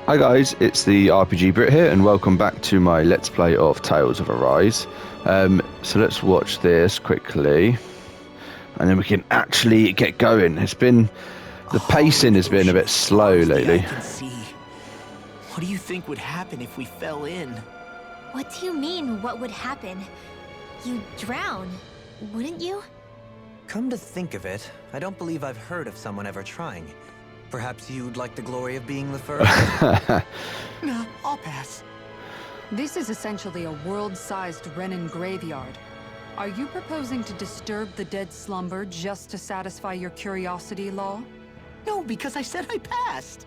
Hi guys, it's the RPG Brit here, and welcome back to my Let's Play of Tales of Arise. So let's watch this quickly, and then we can actually get going. The pacing has been a bit slow lately. I can see. What do you think would happen if we fell in? What do you mean, what would happen? You'd drown, wouldn't you? Come to think of it, I don't believe I've heard of someone ever trying. Perhaps you'd like the glory of being the first? Nah, I'll pass. This is essentially a world-sized Renin graveyard. Are you proposing to disturb the dead slumber just to satisfy your curiosity, Law? No, because I said I passed.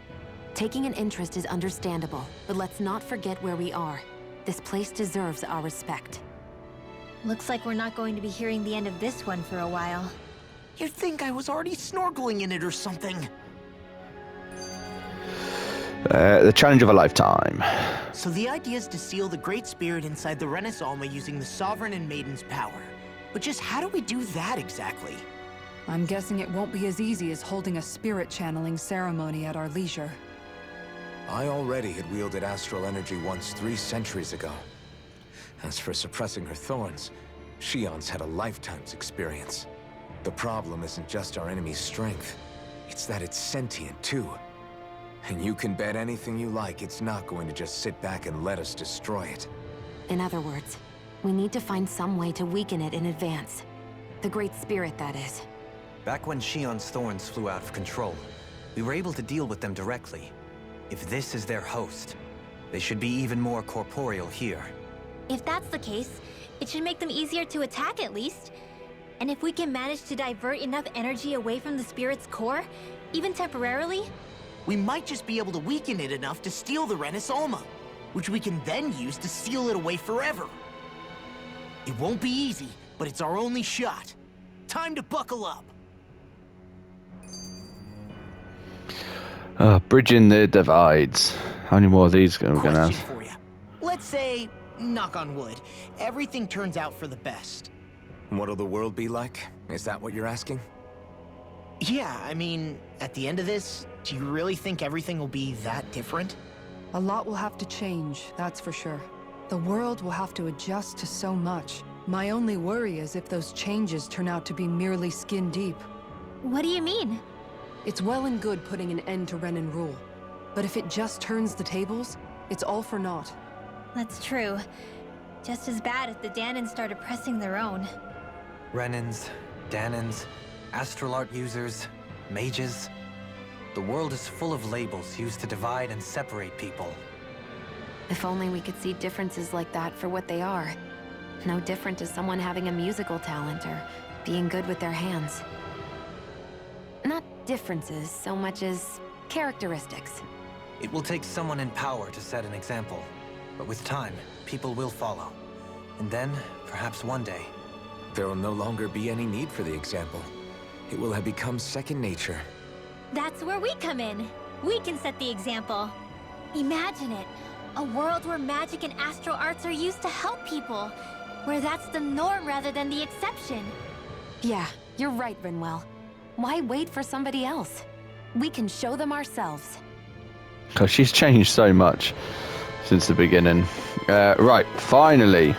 Taking an interest is understandable, but let's not forget where we are. This place deserves our respect. Looks like we're not going to be hearing the end of this one for a while. You'd think I was already snorkeling in it or something. The challenge of a lifetime. So the idea is to seal the Great Spirit inside the Renis Alma using the Sovereign and Maiden's power. But just how do we do that exactly? I'm guessing it won't be as easy as holding a spirit channeling ceremony at our leisure. I already had wielded astral energy once 3 centuries ago. As for suppressing her thorns, Shion's had a lifetime's experience. The problem isn't just our enemy's strength, it's that it's sentient too. And you can bet anything you like it's not going to just sit back and let us destroy it. In other words, we need to find some way to weaken it in advance. The Great Spirit, that is. Back when Shion's thorns flew out of control, we were able to deal with them directly. If this is their host, they should be even more corporeal here. If that's the case, it should make them easier to attack at least. And if we can manage to divert enough energy away from the spirit's core, even temporarily, We might just be able to weaken it enough to steal the Renis Alma, which we can then use to seal it away forever. It won't be easy, but it's our only shot. Time to buckle up. Bridging the divides. How many more of these are we going to Question have? for you. Let's say, knock on wood, everything turns out for the best. What'll the world be like? Is that what you're asking? Yeah, I mean, at the end of this, do you really think everything will be that different? A lot will have to change, that's for sure. The world will have to adjust to so much. My only worry is if those changes turn out to be merely skin deep. what do you mean? It's well and good putting an end to Renin rule. But if it just turns the tables, it's all for naught. That's true. Just as bad if the Danans started pressing their own. Renins, Danans, astral art users, mages. The world is full of labels used to divide and separate people. If only we could see differences like that for what they are. No different to someone having a musical talent or being good with their hands. Not differences so much as characteristics. It will take someone in power to set an example. But with time, people will follow. And then, perhaps one day, There will no longer be any need for the example. It will have become second nature. That's where we come in. We can set the example. Imagine it. A world where magic and astral arts are used to help people. Where that's the norm rather than the exception. Yeah, you're right, Rinwell. Why wait for somebody else? We can show them ourselves. Because she's changed so much since the beginning. Right, finally,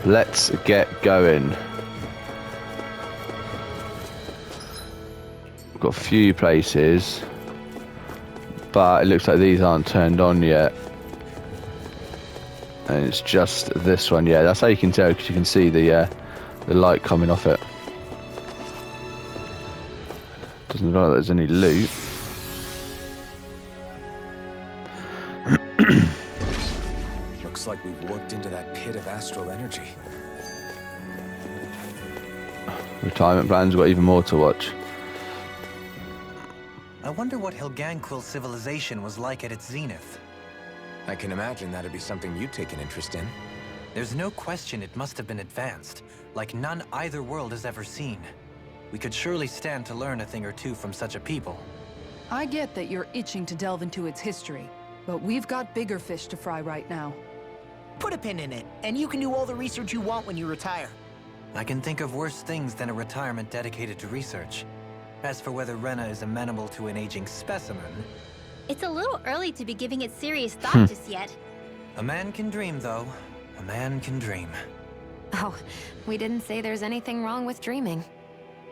let's get going. We've got a few places, but it looks like these aren't turned on yet. And it's just this one, yeah. That's how you can tell, because you can see the light coming off it. Doesn't look like there's any loot. Looks like we've warped into that pit of astral energy. Retirement plans, got even more to watch. I wonder what Hilganquil civilization was like at its zenith. I can imagine that'd be something you'd take an interest in. There's no question it must have been advanced, like none either world has ever seen. We could surely stand to learn a thing or two from such a people. I get that you're itching to delve into its history, but we've got bigger fish to fry right now. Put a pin in it, and you can do all the research you want when you retire. I can think of worse things than a retirement dedicated to research. As for whether Rena is amenable to an aging specimen, It's a little early to be giving it serious thought just yet. A man can dream, though. A man can dream. Oh, we didn't say there's anything wrong with dreaming.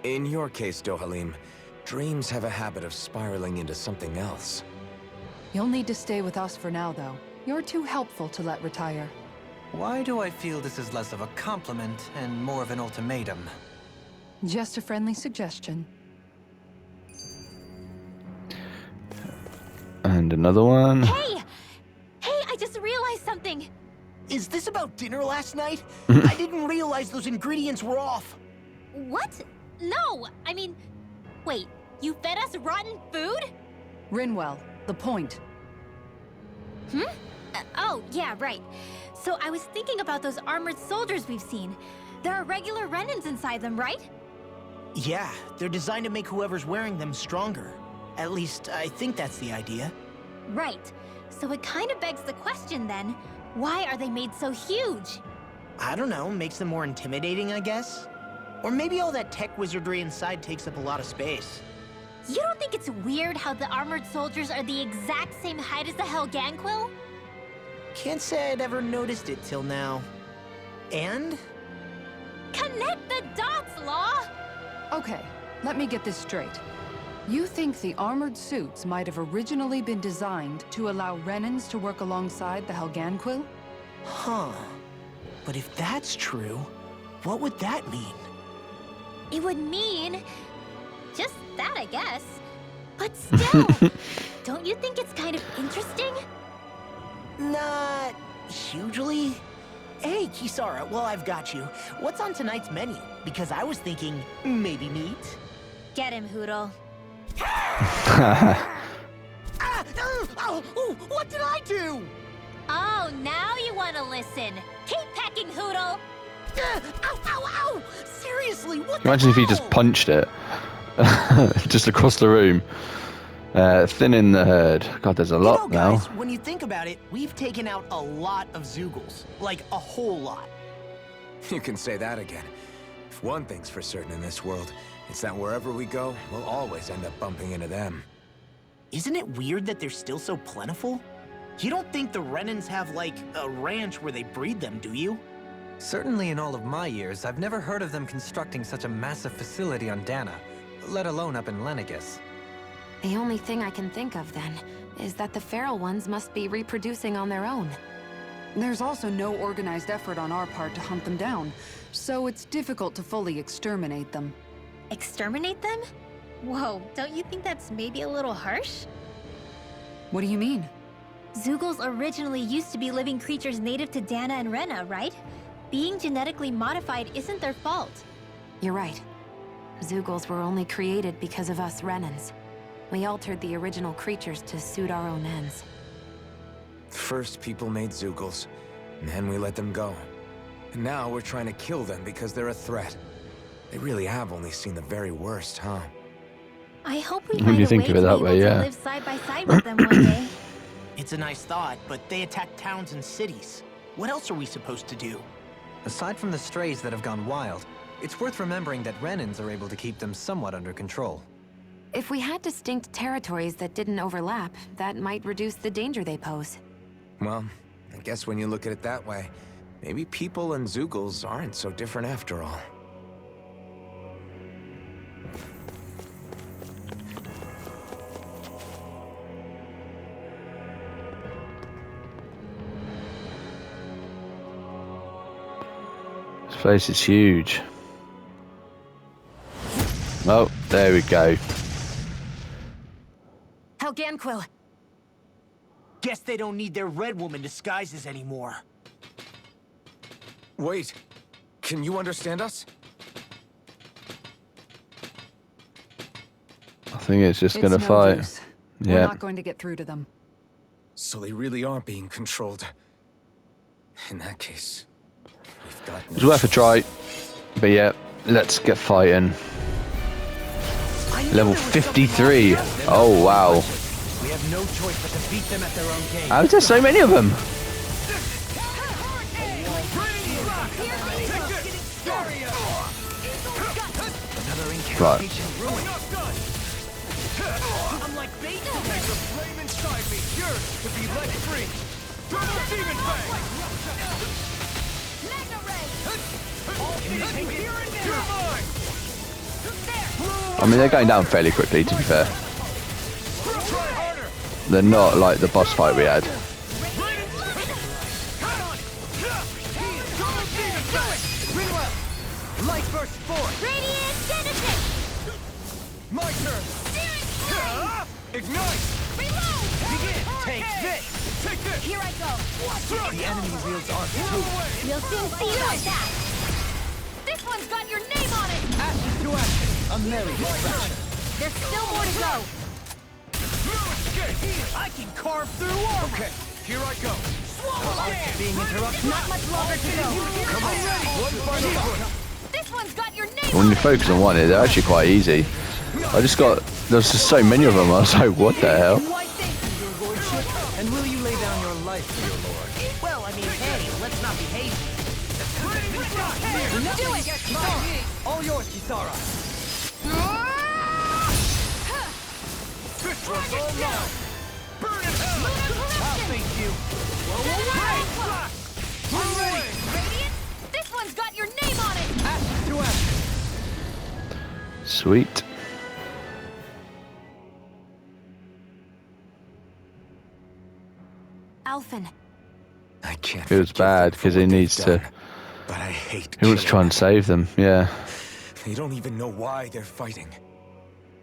In your case, Dohalim, dreams have a habit of spiraling into something else. You'll need to stay with us for now, though. You're too helpful to let retire. Why do I feel this is less of a compliment and more of an ultimatum? Just a friendly suggestion. And another one. Hey! Hey, I just realized something! Is this about dinner last night? I didn't realize those ingredients were off. What? No! I mean, wait, you fed us rotten food? Rinwell, the point. Oh, yeah, right. So I was thinking about those armored soldiers we've seen. There are regular Renans inside them, right? Yeah, they're designed to make whoever's wearing them stronger. At least, I think that's the idea. Right. So it kind of begs the question then, why are they made so huge? I don't know, makes them more intimidating, I guess? Or maybe all that tech wizardry inside takes up a lot of space. You don't think it's weird how the armored soldiers are the exact same height as the Helganquil? Can't say I'd ever noticed it till now. And? Connect the dots, Law! Okay, let me get this straight. You think the armored suits might have originally been designed to allow Renans to work alongside the Helganquil? Huh. But if that's true, what would that mean? It would mean... just that, I guess. But still, don't you think it's kind of interesting? Not hugely. Hey, Kisara, while I've got you, what's on tonight's menu? Because I was thinking, maybe meat? Get him, Hootle. What did I do? Oh, now you want to listen. Keep pecking, Hootle. Ow, ow, ow! Seriously, what Imagine if he just punched it. Just across the room. Thinning the herd. God, there's a lot now. Guys, when you think about it, we've taken out a lot of Zeugles. Like, a whole lot. You can say that again. If one thing's for certain in this world, it's that wherever we go, we'll always end up bumping into them. Isn't it weird that they're still so plentiful? You don't think the Renans have, like, a ranch where they breed them, do you? Certainly in all of my years, I've never heard of them constructing such a massive facility on Dana, let alone up in Lenegis. The only thing I can think of, then, is that the feral ones must be reproducing on their own. There's also no organized effort on our part to hunt them down, so it's difficult to fully exterminate them. Exterminate them? Whoa, don't you think that's maybe a little harsh? What do you mean? Zeugles originally used to be living creatures native to Dana and Rena, right? Being genetically modified isn't their fault. You're right. Zeugles were only created because of us Renans. We altered the original creatures to suit our own ends. First, people made Zeugles, and then we let them go. And now we're trying to kill them because they're a threat. They really have only seen the very worst, huh? I hope we When find you a think way of to it be that able way, to yeah. live side by side with them one day. It's a nice thought, but they attack towns and cities. What else are we supposed to do? Aside from the strays that have gone wild, it's worth remembering that Renans are able to keep them somewhat under control. If we had distinct territories that didn't overlap, that might reduce the danger they pose. Well, I guess when you look at it that way, maybe people and Zeugles aren't so different after all. This place is huge. Oh, there we go. Helganquil! Guess they don't need their Red Woman disguises anymore. Wait, can you understand us? I think it's just It's gonna no fight. use. We're Yeah. not going to get through to them. So they really are being controlled. In that case, we've got no It's worth a choice. try. But yeah, let's get fighting. I knew Level there was something 53. wrong with them. Oh, wow. We have no choice but to beat them at their own game. How is there so many of them? Another Right. incantation ruined. I'm like bait. There's a flame inside me, yours to be let free. Turtle Demon Fang! Magna Ray! You're mine! I mean, they're going down fairly quickly, to be fair. Try harder! They're not like the boss fight we had. Light burst forth. Radiant Genesis! My turn! Ignite! Reload! Begin. Take this. Take this! Here I go! The enemy wields Arc too. You'll soon see about that! This one's got your name on it! Ashes to ashes. A merry distraction. There's still more to go! I can carve through armor. Okay, here I go. Being interrupted. Not much longer to go! Come on. One final push. This one's got your name When on you it! focus on one, they're actually quite easy. There's just so many of them. I was like, what the hell? Why, thank you, your lordship. And will you lay down your life for your lord? Well, I mean, hey, let's not be hasty. Do it! All yours, Kisara. This one's all mine! Burn in hell! I'll thank you. Radiant, this one's got your name on it! Ashes to ashes. Sweet. Alphen, I can't Feels forgive them bad for because what he they've needs to. done, But I hate He wants to try and save them. Yeah. They don't even know why they're fighting.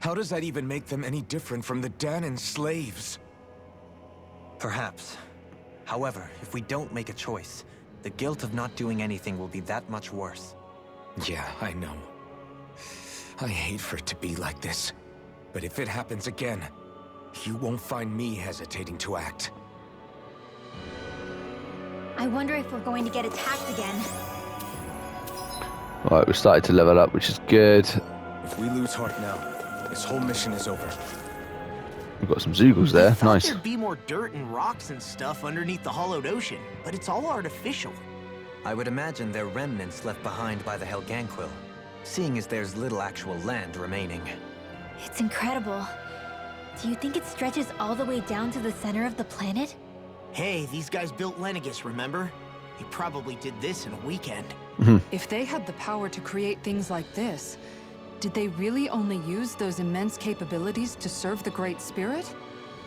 How does that even make them any different from the Dahnan slaves? Perhaps. However, if we don't make a choice, the guilt of not doing anything will be that much worse. Yeah, I know. I hate for it to be like this. But if it happens again, you won't find me hesitating to act. I wonder if we're going to get attacked again. Right, we started to level up, which is good. If we lose heart now, this whole mission is over. We've got some Zoogles there. I thought Nice. there'd be more dirt and rocks and stuff underneath the hollowed ocean, but it's all artificial. I would imagine they're remnants left behind by the Helganquil, seeing as there's little actual land remaining. It's incredible. Do you think it stretches all the way down to the center of the planet? Hey, these guys built Lenegis, remember? They probably did this in a weekend. If they had the power to create things like this, did they really only use those immense capabilities to serve the Great Spirit?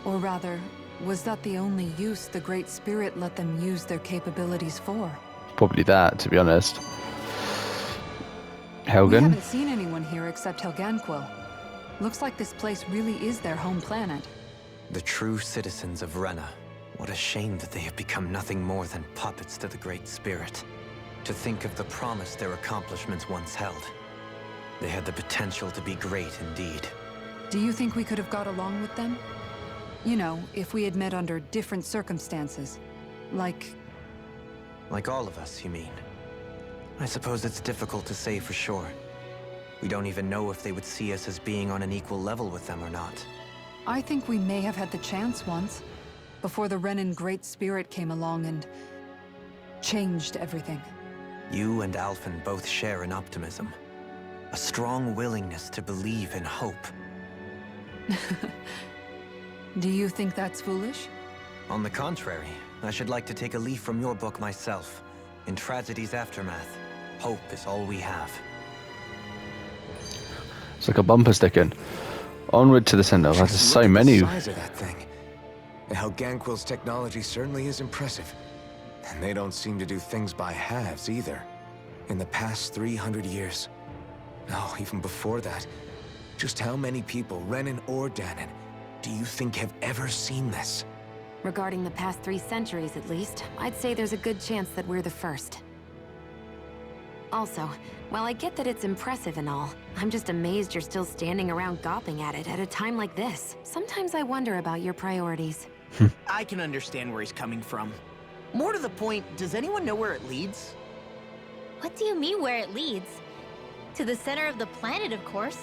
Or rather, was that the only use the Great Spirit let them use their capabilities for? Probably that, to be honest. We Helgen? haven't seen anyone here except Helganquil. Looks like this place really is their home planet. The true citizens of Rena. What a shame that they have become nothing more than puppets to the Great Spirit. To think of the promise their accomplishments once held. They had the potential to be great indeed. Do you think we could have got along with them? You know, if we had met under different circumstances. Like All of us, you mean? I suppose it's difficult to say for sure. We don't even know if they would see us as being on an equal level with them or not. I think we may have had the chance once, before the Renan Great Spirit came along and changed everything. You and Alphen both share an optimism. A strong willingness to believe in hope. Do you think that's foolish? On the contrary, I should like to take a leaf from your book myself. In Tragedy's Aftermath, hope is all we have. It's like a bumper sticking. Onward to the center. There's so Look at many. the size of that thing. The Helganquil's technology certainly is impressive. And they don't seem to do things by halves either. In the past 300 years. No, even before that. Just how many people, Renan or Dahnan, do you think have ever seen this? regarding the past 3 centuries at least, I'd say there's a good chance that we're the first. Also, while I get that it's impressive and all, I'm just amazed you're still standing around gawping at it at a time like this. Sometimes I wonder about your priorities. I can understand where he's coming from. More to the point, does anyone know where it leads? What do you mean where it leads? To the center of the planet, of course.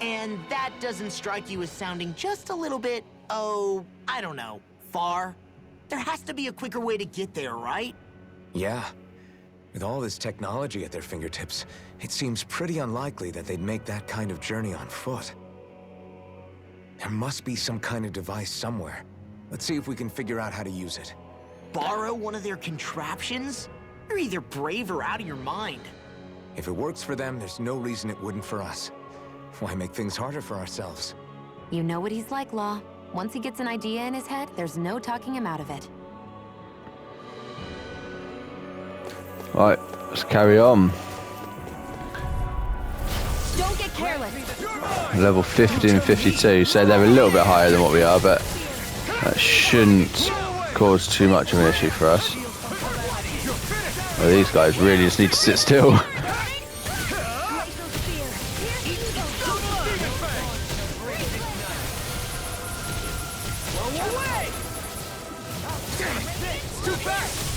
And that doesn't strike you as sounding just a little bit, oh, I don't know, far? There has to be a quicker way to get there, right? Yeah. With all this technology at their fingertips, it seems pretty unlikely that they'd make that kind of journey on foot. There must be some kind of device somewhere. Let's see if we can figure out how to use it. Borrow one of their contraptions? You're either brave or out of your mind. If it works for them, there's no reason it wouldn't for us. Why make things harder for ourselves? You know what he's like, Law. Once he gets an idea in his head, there's no talking him out of it. Right, let's carry on. Don't get careless. Level 50 and 52, so they're a little bit higher than what we are, but that shouldn't cause too much of an issue for us. Well, these guys really just need to sit still.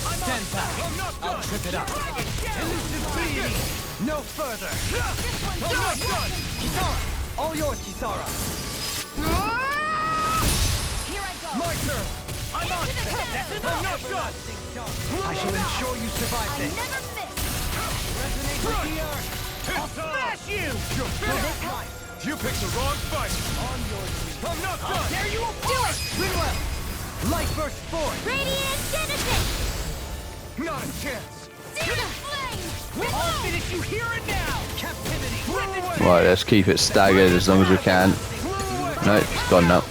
I'll trip it up. No further. Kisara, all yours, Kisara. Here I go. My turn. I'm on. I'm not done. I shall ensure you survive I this. never miss. Resonate with the earth. I'll smash you! You're finished. You picked the wrong fight. On yours. I'm not done. There you will Do it! Swing well. Light burst forth. Radiant Genesis! Not a chance. See the flame! I'll finish you here and now! Captivity. Right, let's keep it staggered as long as we can. No, it's gone now. No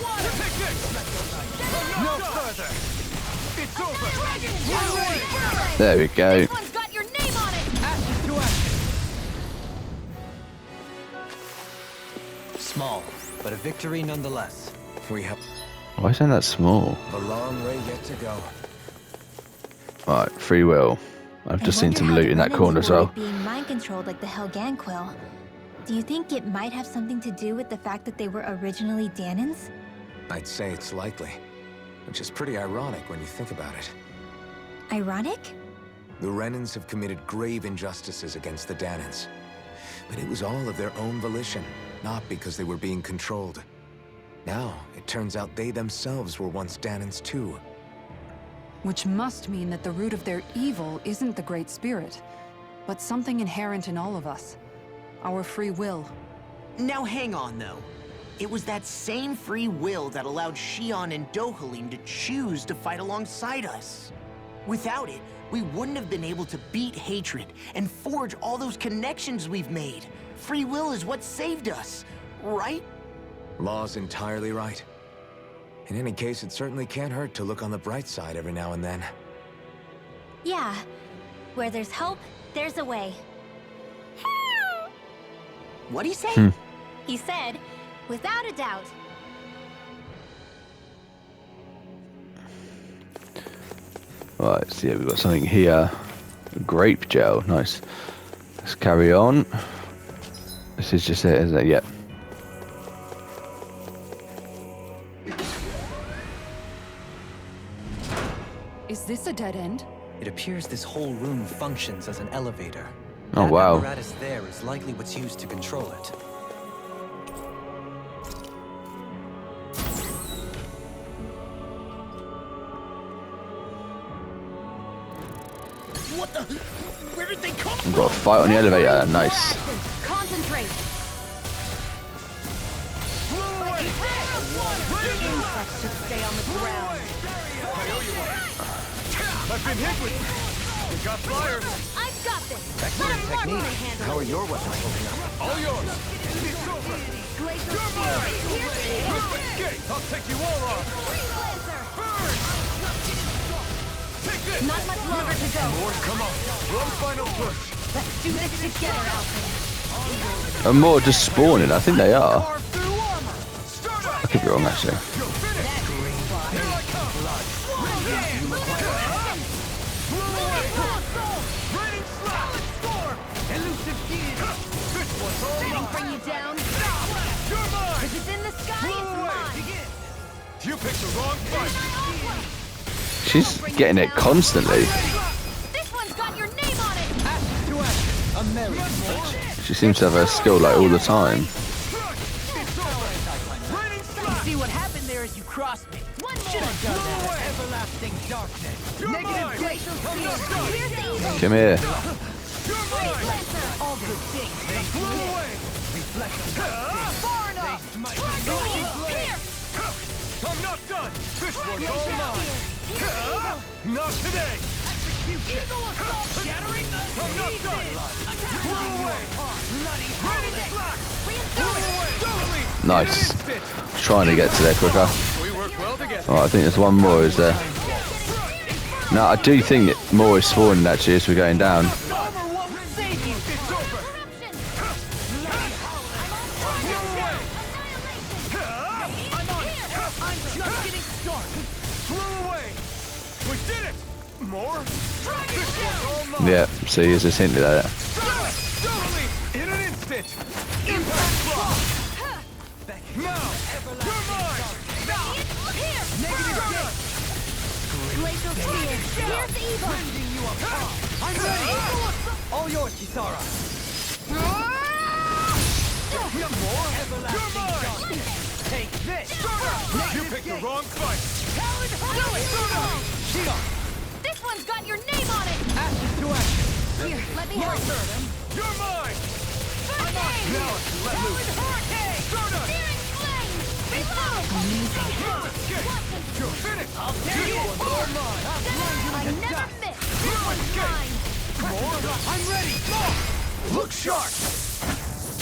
further. It's over. There we go. This one's got your name on it! Ashes to ashes. Small, but a victory nonetheless. We have Why isn't that small? a long way yet to go. Right, free will. I've just seen some loot in that corner as well. Being mind controlled like the Helganquil. Do you think it might have something to do with the fact that they were originally Danans? I'd say it's likely, which is pretty ironic when you think about it. Ironic? The Renans have committed grave injustices against the Danans. But it was all of their own volition, not because they were being controlled. Now, it turns out they themselves were once Danans too. Which must mean that the root of their evil isn't the Great Spirit, but something inherent in all of us. Our free will. Now hang on, though. It was that same free will that allowed Xion and Dohalim to choose to fight alongside us. Without it, we wouldn't have been able to beat hatred and forge all those connections we've made. Free will is what saved us, right? Law's entirely right. In any case, it certainly can't hurt to look on the bright side every now and then. Yeah. Where there's hope, there's a way. What'd he say? He said, without a doubt. Right, so yeah, we've got something here. Grape gel, nice. Let's carry on. This is just it, isn't it? Yep. Is this a dead end? It appears this whole room functions as an elevator. Oh, That wow. apparatus there is likely what's used to control it. What the? Where did they come We've got a fight on the elevator, nice. Concentrate! Insects should stay on the ground. I've been hit with. We got flyers. I've got this! Excellent technique. Handle. How are your weapons holding up? All yours. It's over. You're mine. Escape. I'll take you all on. Burn. Take this. Not much longer to go. Lord, come on. One final push. Let's do this together, Alfred. And more just spawning, I think they are. Carve through armor. Start up. I could be wrong actually. You're finished. Here I come. Raining slap. Storm. Elusive deity. This one's all Didn't mine. bring you down. You're mine. If it's in the sky, it's mine. You picked the wrong fight. She's getting it constantly. This one's got your name on it! Ashes to ashes. A merry smash. She seems to have her skill like all the time. It's over. Raining slap. See what happened there as you crossed me. One Should more! have done that. Everlasting darkness. You're Negative mine. glacial I'm field. not done. Here's the evil! Come here. You're mine. All good things. Flew away. Far enough! Might Here! done! This one's all mine! Not today! Shattering the I'm not done! Throw away! Ready, slack! Throw away! Totally! Nice. Trying to get to there quicker. We work well together. Oh, I think there's one more, is there? No, I do think more is spawning actually as we're going down. It's over! I'm just getting started. Throw away! We did it! More? This one's all mine! Yeah, see, he's just hinted at it. Totally! In an instant! Impact block! Now! You're mine! Negative hit! Glacial Spear. Here's evil. I'm ready! All yours, Kisara. You're mine! Take this. You picked the wrong fight! This one's got your name on it. Ashes to ashes. Here, let me help. You're mine! First aid. Now, let loose! Stardust! Searing flame. Below. You're finished! I'll take you. I never miss. This one's mine. More? I'm ready! Look sharp!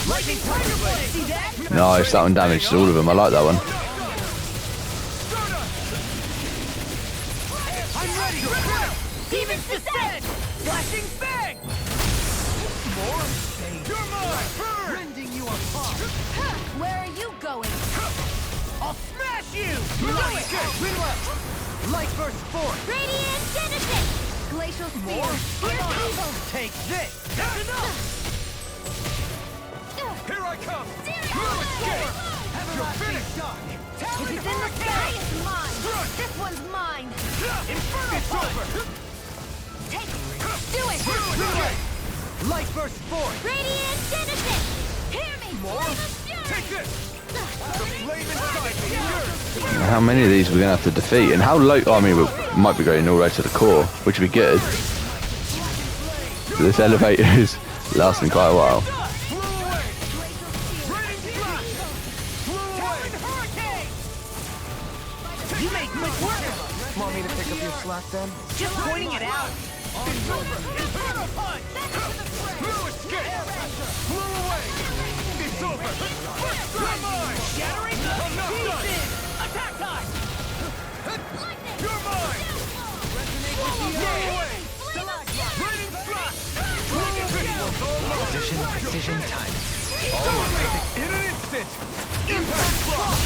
Lightning Tiger Blade. See that? Nice, that one damages all of them. I like that one. I'm ready! Demon's Descent. Flashing Fang. More? You're mine! Burn! Rending you apart. Where are you going? I'll smash you. Win left! Light burst forth. Radiant Genesis. Glacial Spear. Here's evil. Take this. That's enough. Here I come! Searing You're flame. finished! If it's in the sky, it's mine. This one's mine. Infernal It's over! Take it. Do it. Light burst forth. Radiant Genesis. Hear me. More? Flame of Fury. Take this! The flame inside me! Yours! How many of these we're going to have to defeat? And how low... Oh, I mean, we might be going all the way to the core, which would be good. This elevator is lasting quite a while. Flew away! Raining flash! Flew away! Hurricane. You make quick work. Want me to pick up your slack then? Just pointing it out. It's over! Infernal punch! No escape! Flew away! It's over! You're mine! Shattering the I'm not done! pieces. Attack time. You're mine! Flew away! Raining flash! Precision time. In an instant! Impact block!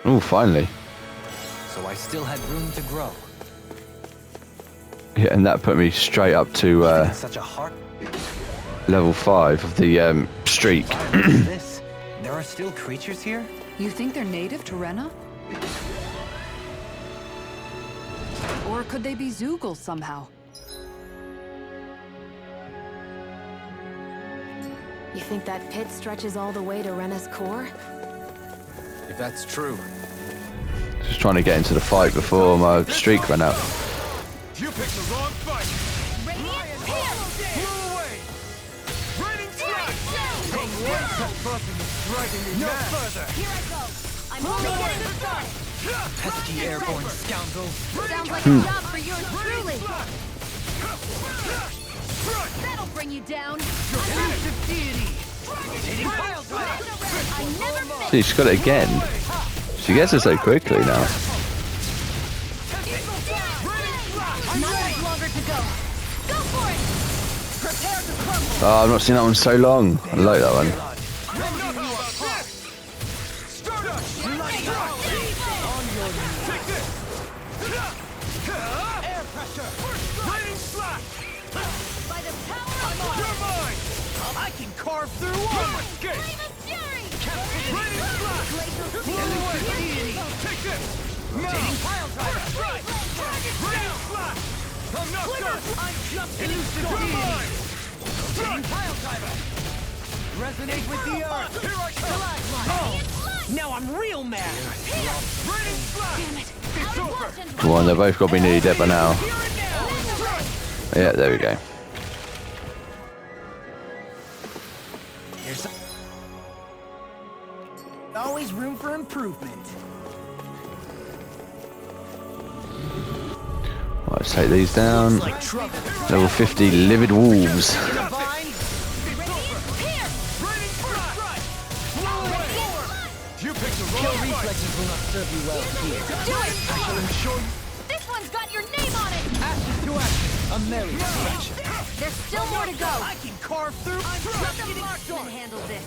Oh, finally. So I still had room to grow. Yeah, and that put me straight up to Even such a heart level 5 of the streak. like this. There are still creatures here? You think they're native to Rena? Or could they be Zeugles somehow? You think that pit stretches all the way to Rena's core? If that's true, Just trying to get into the fight before my streak ran out. You picked the wrong fight! Radiant Pierce. Flew away! Raining Searing flash! flame. No further! Here I go. I'm only getting started. Pesky airborne scoundrel. Sounds like a job for yours truly. That'll bring you down. I never miss. See, she's got it again. She gets it so quickly now. Not much longer to go. Go for it. Prepare to crumble. Oh, I've not seen that one so long. I like that one. Take this! Air pressure! Raining slash! By the power of You're mine! I can carve through No all. escape! Flame of Fury. Raining slash! Glacial Flew Spear. away! Here's evil. Take this! Now! Pile driver. Strike! Raining slash! I'm not done! I'm just getting You're started. mine! Strike! Pile driver. Resonate with the earth. Here I come! Now I'm real mad. Raining slash! It's over! Come on, they've both got to be nearly dead by now. Here and now. Yeah, there we go. Always room for improvement. improvement. Right, let's take these down. Like trouble. Level 50 livid wolves. In a vine. You picked the Kill wrong fight. reflexes will not serve you well here. Do it! I shall ensure you This one's got your name on it! Ashes to ashes. A merry distraction. There's still more to go. I can carve through. Let the marksman handle this.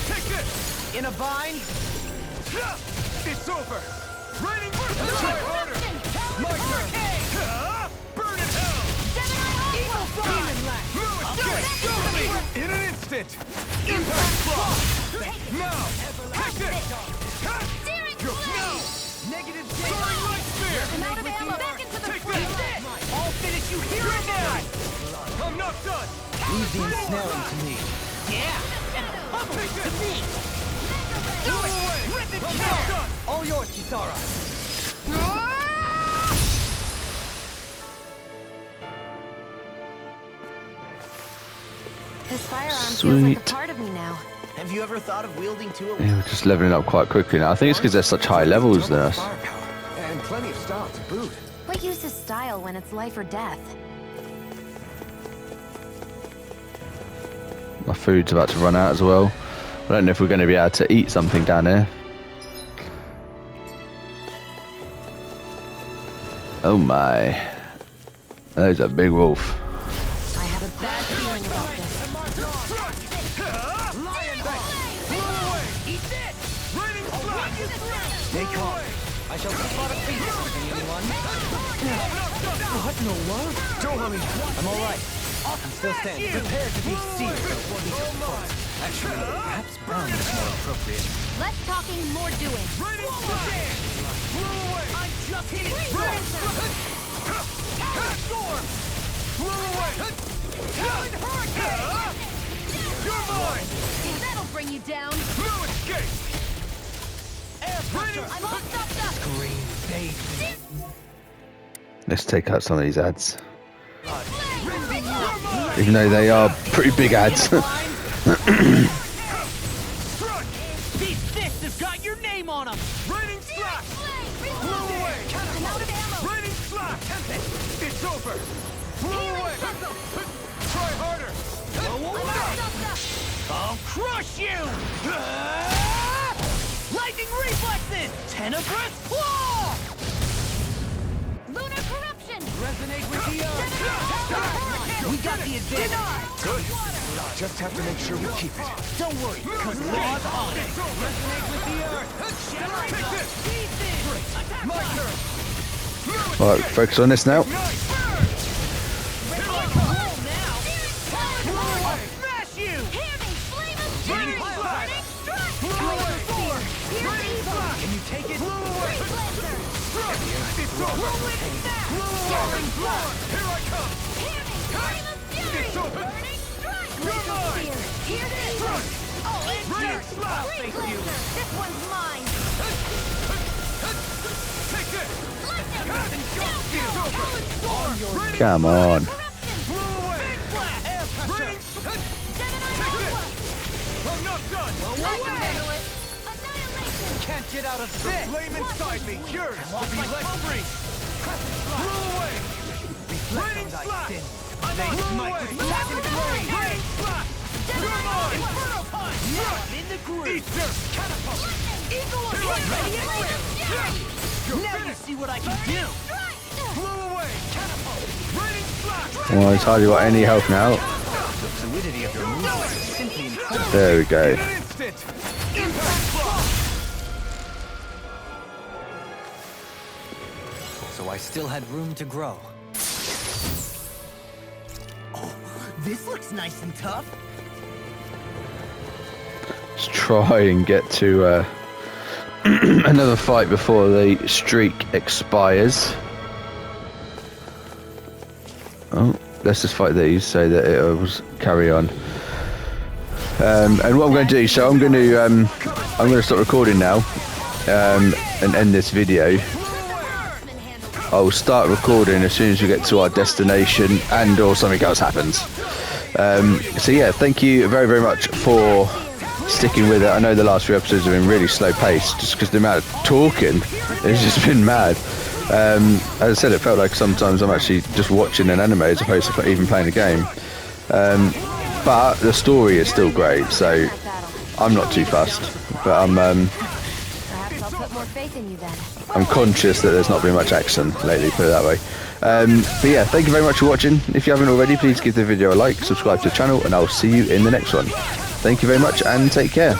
take this. In a vine. It's over. Raining try harder. My turn. Burn in hell. Demon lash. Lewis, in an instant. Impact block. Now, take this. Steering Go flame! now. Negative Soaring light spear. I'm out of ammo. Back into the Take front. this. I'll finish you here and now. I'm not done. Leave the ensnaring to me. Yeah, and pummel it to me. Do it. Rip it I'm down. not done. All yours, Kisara. This firearm feels like a Sweet. part of me now. Have you ever thought of wielding two at Yeah, we're just leveling up quite quickly now. I think it's because they're such high levels than us. Firepower. And plenty of style to boot. What use is style when it's life or death? My food's about to run out as well. I don't know if we're going to be able to eat something down here. Oh my. There's a big wolf. I have a bad feeling about this. Eat this. Raining flash. Stay calm. I shall keep on a feast. Anyone? What in the world? Dohami. I'm all right. I'm still standing. Prepare to be seared. Actually, perhaps brown is more appropriate. Less talking, more doing. Raining flash. Blow away. I'm just hitting Raining flash. Storm. Blow away. Killing hurricane. You're mine. That'll bring you down. No escape. Raining I'm all stuffed up. green baby. Let's take out some of these ads. Even though they are pretty big ads. These fists have got your name on them. Raining flash. Blow Reloading. away. I'm out of ammo. Raining flash. It's over. Blow away. Try harder. I'm all stuffed up. I'll crush you! Lightning reflexes! Tenebrous claw! Lunar corruption. Resonate with the earth! We got the advantage! Good. Just have to make sure we keep it. Don't worry, because law's on it! Resonate with the earth! Take this. Pieces! My turn. Alright, focus on this now. Nice. Smash you! Hear me, flame of Raining fury. flash! Burning strike. Blow away. Here's evil. Can you take it? Blow away. Blazer. It's over. Roll it back! Blow away. Here I come. Hear me, flame of fury. It's over. Burning strike. You're mine. Here it is. Oh, it's Raining yours. flash. Green Blazer. This one's mine. Take this. Lightning. It's over. Raining Come on. Corruption. blow away. Raining Gemini Alpha. I'm not done. I can handle it. Annihilation. Can't get out of The this! flame inside me yearns to be let free. Blow away. Raining flash. Blow away. Raining flash. You're mine. Inferno punch! I'm in the groove! Eat dirt. Catapult! Eagle of Here I Fury. come. Flame of fury. You're Now you finished. see what I can do! Blow away. Raining flash. Well, it's hardly got any health now. The fluidity of your movement is simply incredible. There we go. In an instant. Impact block. So I still had room to grow. This looks nice and tough. Let's try and get to another fight before the streak expires. Oh, let's just fight these so that it will carry on. And what I'm going to do, so I'm going to stop recording now and end this video. I will start recording as soon as we get to our destination and or something else happens. So yeah, thank you very, very much for sticking with it. I know the last few episodes have been really slow paced, just because the amount of talking has just been mad. As I said, it felt like sometimes I'm actually just watching an anime as opposed to even playing a game. But the story is still great, so I'm not too fussed. But Perhaps I'll put more faith in you then. I'm conscious that there's not been much action lately, put it that way. But yeah, thank you very much for watching. If you haven't already, please give the video a like, subscribe to the channel, and I'll see you in the next one. Thank you very much and take care.